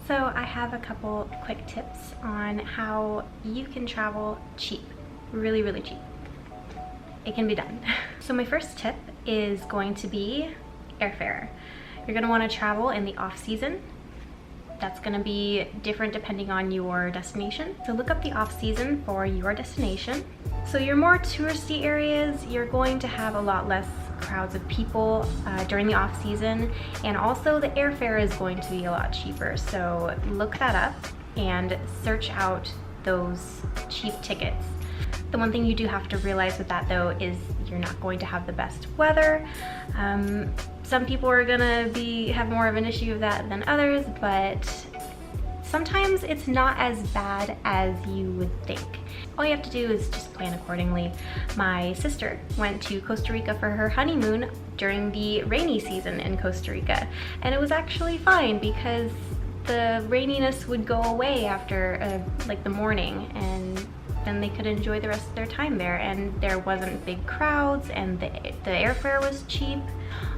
So I have a couple quick tips on how you can travel cheap, really, really cheap. It can be done. So my first tip is going to be airfare. You're gonna wanna travel in the off season. That's gonna be different depending on your destination. So look up the off season for your destination. So your more touristy areas, you're going to have a lot less crowds of people during the off season, and also the airfare is going to be a lot cheaper. So look that up and search out those cheap tickets. The one thing you do have to realize with that though is you're not going to have the best weather. Some people are gonna have more of an issue with that than others, but sometimes it's not as bad as you would think. All you have to do is just plan accordingly. My sister went to Costa Rica for her honeymoon during the rainy season in Costa Rica, and it was actually fine because the raininess would go away after like the morning, and then they could enjoy the rest of their time there, and there wasn't big crowds, and the airfare was cheap.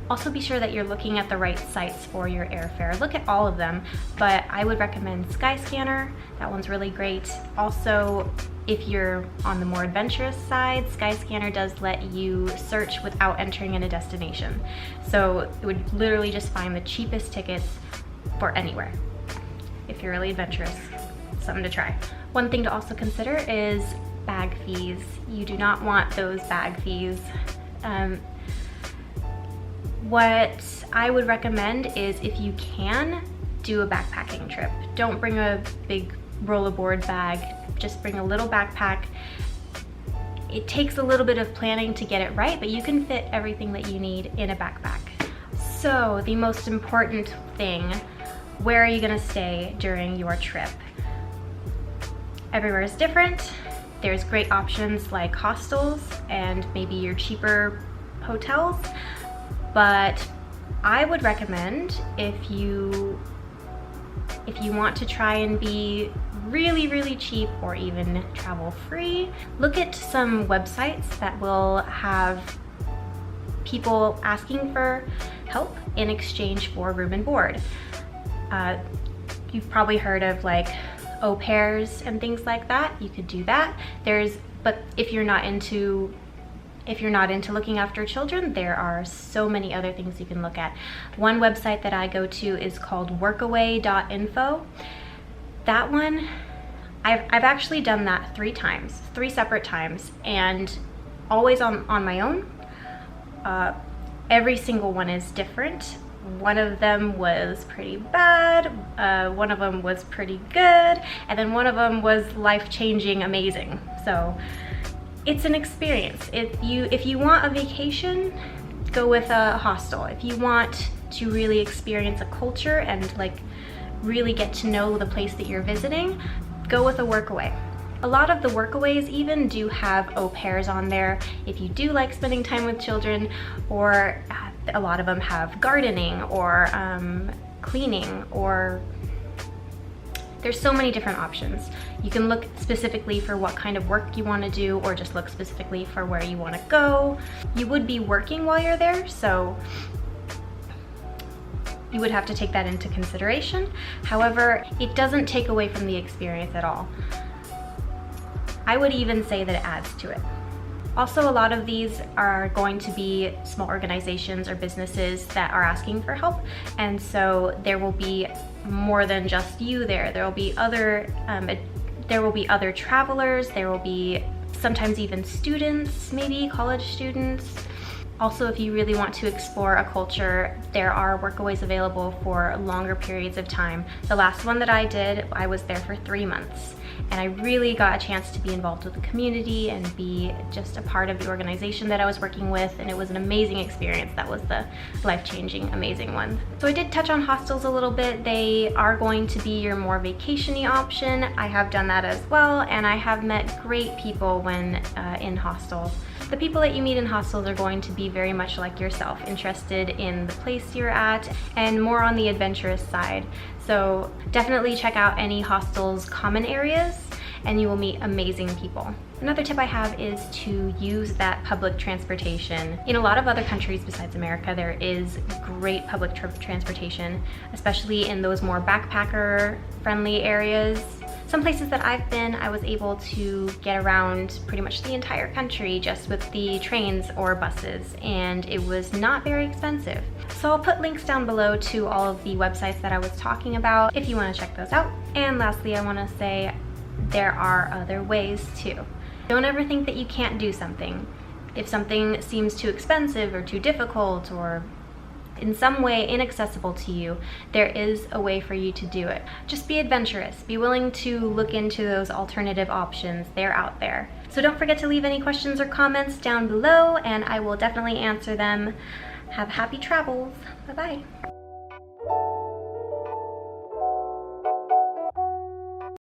Also be sure that you're looking at the right sites for your airfare. Look at all of them, but I would recommend Skyscanner. That one's really great. Also, if you're on the more adventurous side, Skyscanner does let you search without entering in a destination. So it would literally just find the cheapest tickets for anywhere. If you're really adventurous, something to try. One thing to also consider is bag fees. You do not want those bag fees. What I would recommend is, if you can, do a backpacking trip. Don't bring a big rollerboard bag, just bring a little backpack. It takes a little bit of planning to get it right, but you can fit everything that you need in a backpack. So the most important thing, where are you gonna stay during your trip? Everywhere is different. There's great options like hostels and maybe your cheaper hotels, but I would recommend, if you want to try and be really, really cheap or even travel free, look at some websites that will have people asking for help in exchange for room and board. You've probably heard of like au pairs and things like that. You could do that. But if you're not into looking after children, there are so many other things you can look at. One website that I go to is called workaway.info. That one, I've actually done that 3 separate times, and always on my own. Every single one is different. One of them was pretty bad, one of them was pretty good, and then one of them was life-changing amazing. So it's an experience. If you want a vacation, go with a hostel. If you want to really experience a culture and like really get to know the place that you're visiting, go with a Workaway. A lot of the Workaways even do have au pairs on there if you do like spending time with children, or a lot of them have gardening or cleaning, or there's so many different options. You can look specifically for what kind of work you want to do, or just look specifically for where you want to go. You would be working while you're there, so you would have to take that into consideration. However, it doesn't take away from the experience at all. I would even say that it adds to it. Also, a lot of these are going to be small organizations or businesses that are asking for help, and so there will be more than just you there. There will be other travelers. There will be sometimes even students, maybe college students. Also, if you really want to explore a culture, there are Workaways available for longer periods of time. The last one that I did, I was there for 3 months, and I really got a chance to be involved with the community and be just a part of the organization that I was working with, and it was an amazing experience. That was the life-changing, amazing one. So I did touch on hostels a little bit. They are going to be your more vacation-y option. I have done that as well, and I have met great people when in hostels. The people that you meet in hostels are going to be very much like yourself, interested in the place you're at and more on the adventurous side. So definitely check out any hostels' common areas and you will meet amazing people. Another tip I have is to use that public transportation. In a lot of other countries besides America, there is great public transportation, especially in those more backpacker-friendly areas. Some places that I've been, I was able to get around pretty much the entire country just with the trains or buses, and it was not very expensive. So I'll put links down below to all of the websites that I was talking about if you want to check those out. And lastly, I want to say there are other ways too. Don't ever think that you can't do something. If something seems too expensive or too difficult or in some way inaccessible to you, there is a way for you to do it. Just be adventurous. Be willing to look into those alternative options. They're out there. So don't forget to leave any questions or comments down below, and I will definitely answer them. Have happy travels. Bye-bye.